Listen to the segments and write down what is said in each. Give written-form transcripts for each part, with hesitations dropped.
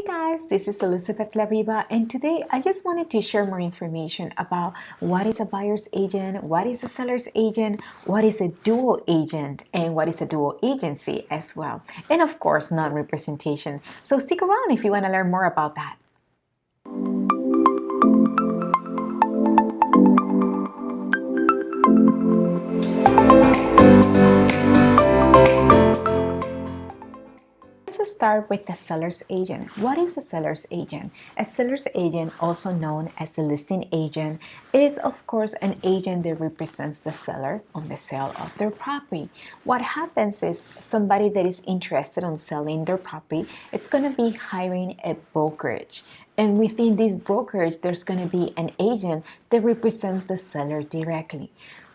Hey guys, this is Elizabeth Lariba, and today I just wanted to share more information about what is a buyer's agent, what is a seller's agent, what is a dual agent, and what is a dual agency as well, and of course non-representation. So stick around if you want to learn more about that. Let's start with the seller's agent. What is a seller's agent? A seller's agent, also known as the listing agent, is of course an agent that represents the seller on the sale of their property. What happens is somebody that is interested in selling their property, it's going to be hiring a brokerage. And within this brokerage, there's going to be an agent that represents the seller directly.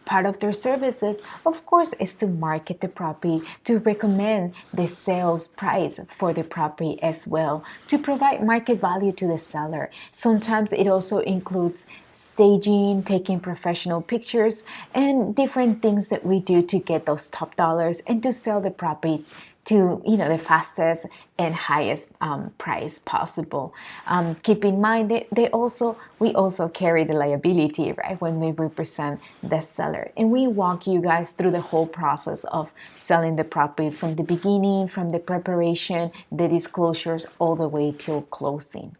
Part of their services, of course, is to market the property, to recommend the sales price for the property as well, to provide market value to the seller. Sometimes it also includes staging, taking professional pictures, and different things that we do to get those top dollars and to sell the property to the fastest and highest price possible. Keep in mind that we also carry the liability, right, when we represent the seller, and we walk you guys through the whole process of selling the property from the beginning, from the preparation, the disclosures, all the way till closing.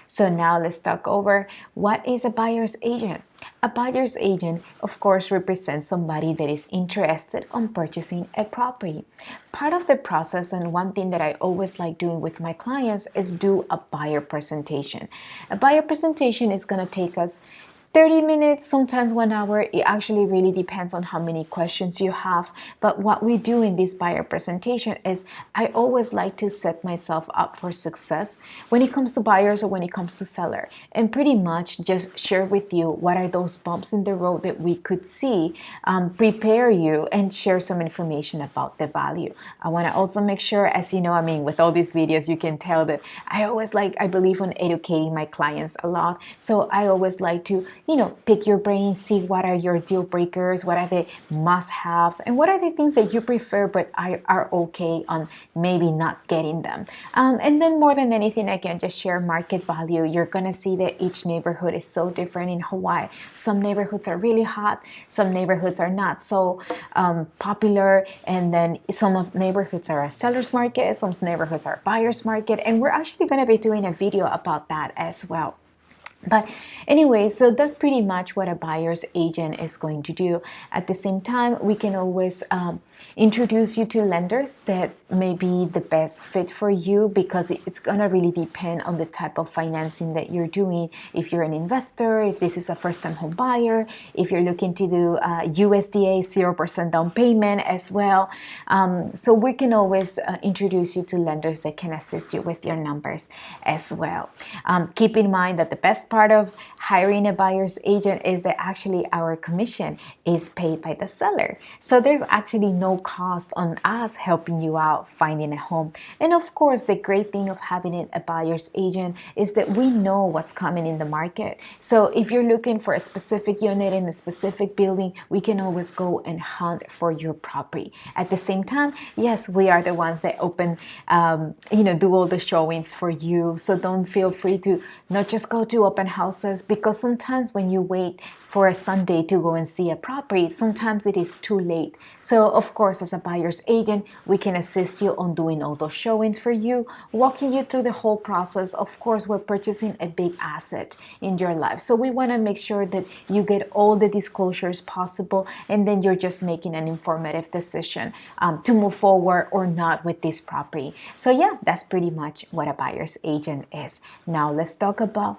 So now let's talk over what is a buyer's agent. A buyer's agent, of course, represents somebody that is interested in purchasing a property. Part of the process, and one thing that I always like doing with my clients, is do a buyer presentation. A buyer presentation is going to take us 30 minutes, sometimes 1 hour. It actually really depends on how many questions you have. But what we do in this buyer presentation is I always like to set myself up for success when it comes to buyers or when it comes to seller, and pretty much just share with you what are those bumps in the road that we could see, prepare you, and share some information about the value. I want to also make sure, as you know, with all these videos, you can tell that I believe in educating my clients a lot. So I always like to pick your brain, see what are your deal breakers, what are the must-haves, and what are the things that you prefer but are okay on maybe not getting them. And then more than anything, again, just share market value. You're gonna see that each neighborhood is so different in Hawaii. Some neighborhoods are really hot, some neighborhoods are not so popular, and then some of neighborhoods are a seller's market, some neighborhoods are a buyer's market, and we're actually gonna be doing a video about that as well. But anyway, so that's pretty much what a buyer's agent is going to do. At the same time, we can always introduce you to lenders that may be the best fit for you, because it's going to really depend on the type of financing that you're doing. If you're an investor, if this is a first-time home buyer, if you're looking to do USDA 0% down payment as well. So we can always introduce you to lenders that can assist you with your numbers as well. Keep in mind that the best part of hiring a buyer's agent is that actually our commission is paid by the seller. So there's actually no cost on us helping you out finding a home. And of course, the great thing of having a buyer's agent is that we know what's coming in the market. So if you're looking for a specific unit in a specific building, we can always go and hunt for your property. At the same time, yes, we are the ones that open, do all the showings for you. So don't feel free to not just go to open houses, because sometimes when you wait for a Sunday to go and see a property, sometimes it is too late. So of course, as a buyer's agent, we can assist you on doing all those showings for you, walking you through the whole process. Of course, we're purchasing a big asset in your life, so we want to make sure that you get all the disclosures possible, and then you're just making an informative decision to move forward or not with this property. So yeah, that's pretty much what a buyer's agent is. Now let's talk about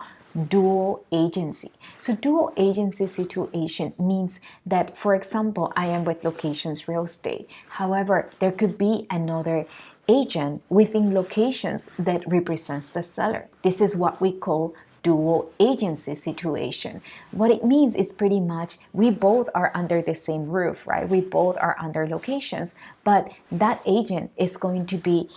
dual agency. So dual agency situation means that, for example, I am with Locations Real Estate. However, there could be another agent within Locations that represents the seller. This is what we call dual agency situation. What it means is pretty much we both are under the same roof, right? We both are under Locations, but that agent is going to be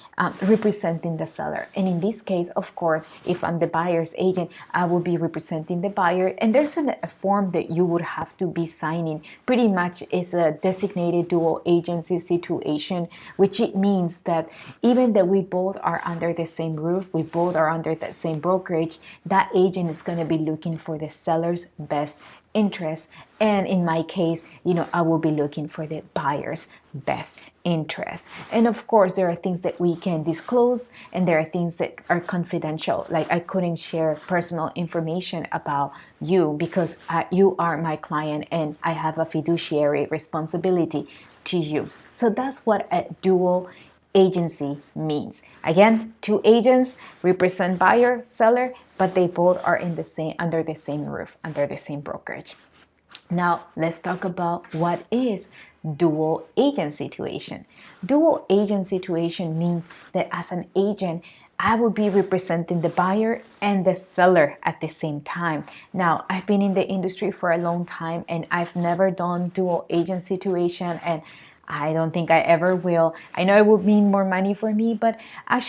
representing the seller. And in this case, of course, if I'm the buyer's agent, I will be representing the buyer. And there's a form that you would have to be signing. Pretty much is a designated dual agency situation, which it means that even that we both are under the same roof, we both are under that same brokerage, that agent is going to be looking for the seller's best interest. And in my case, I will be looking for the buyer's best interest. And of course, there are things that we can disclose and there are things that are confidential. Like I couldn't share personal information about you because you are my client and I have a fiduciary responsibility to you. So that's what a dual agency means. Again, two agents represent buyer, seller, but they both are under the same roof, under the same brokerage. Now, let's talk about what is dual agent situation. Dual agent situation means that as an agent, I will be representing the buyer and the seller at the same time. Now, I've been in the industry for a long time and I've never done dual agent situation, and I don't think I ever will. I know it would mean more money for me, but I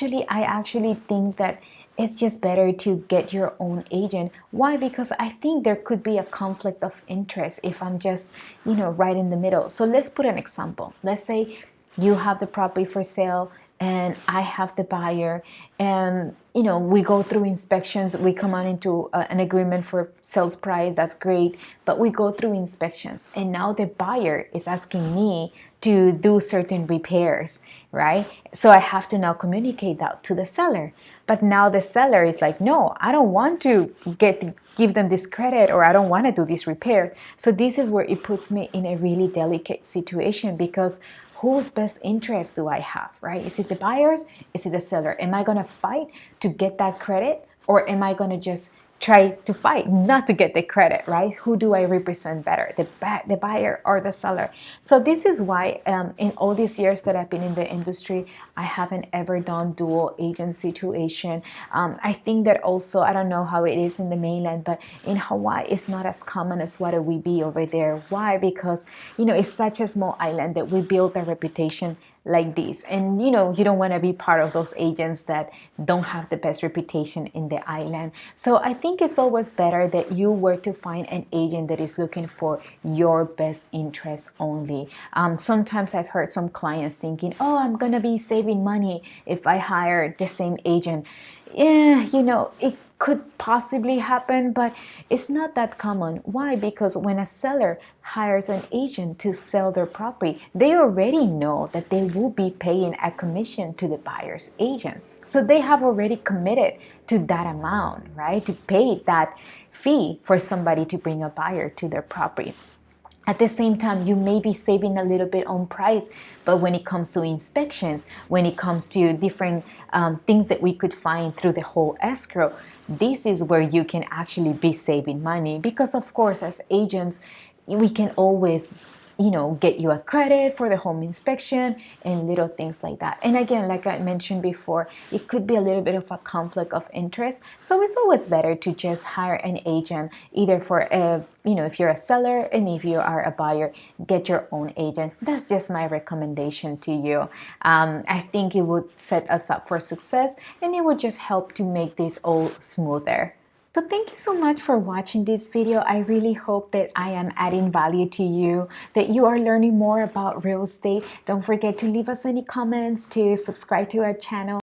actually think that it's just better to get your own agent. Why? Because I think there could be a conflict of interest if I'm just, right in the middle. So let's put an example. Let's say you have the property for sale and I have the buyer, and we go through inspections, we come on into an agreement for sales price, that's great, but we go through inspections and now the buyer is asking me to do certain repairs, right? So I have to now communicate that to the seller. But now the seller is like, no, I don't want to give them this credit, or I don't want to do this repair. So this is where it puts me in a really delicate situation, because whose best interest do I have, right? Is it the buyer's? Is it the seller? Am I going to fight to get that credit, or am I going to just try to fight not to get the credit, right? Who do I represent better, the buyer or the seller? So this is why in all these years that I've been in the industry, I haven't ever done dual agent situation. I think that also, I don't know how it is in the mainland, but in Hawaii, it's not as common as what it would be over there. Why? Because, it's such a small island that we build a reputation like this. And you don't want to be part of those agents that don't have the best reputation in the island. So I think it's always better that you were to find an agent that is looking for your best interest only. Sometimes I've heard some clients thinking, oh, I'm gonna be saving money if I hire the same agent. Yeah, it could possibly happen, but it's not that common. Why? Because when a seller hires an agent to sell their property, they already know that they will be paying a commission to the buyer's agent. So they have already committed to that amount, right? To pay that fee for somebody to bring a buyer to their property. At the same time, you may be saving a little bit on price, but when it comes to inspections, when it comes to different things that we could find through the whole escrow, this is where you can actually be saving money. Because of course, as agents, we can always get you a credit for the home inspection and little things like that. And again, like I mentioned before, it could be a little bit of a conflict of interest. So it's always better to just hire an agent, either for if you're a seller, and if you are a buyer, get your own agent. That's just my recommendation to you. I think it would set us up for success, and it would just help to make this all smoother. So thank you so much for watching this video. I really hope that I am adding value to you, that you are learning more about real estate. Don't forget to leave us any comments, to subscribe to our channel.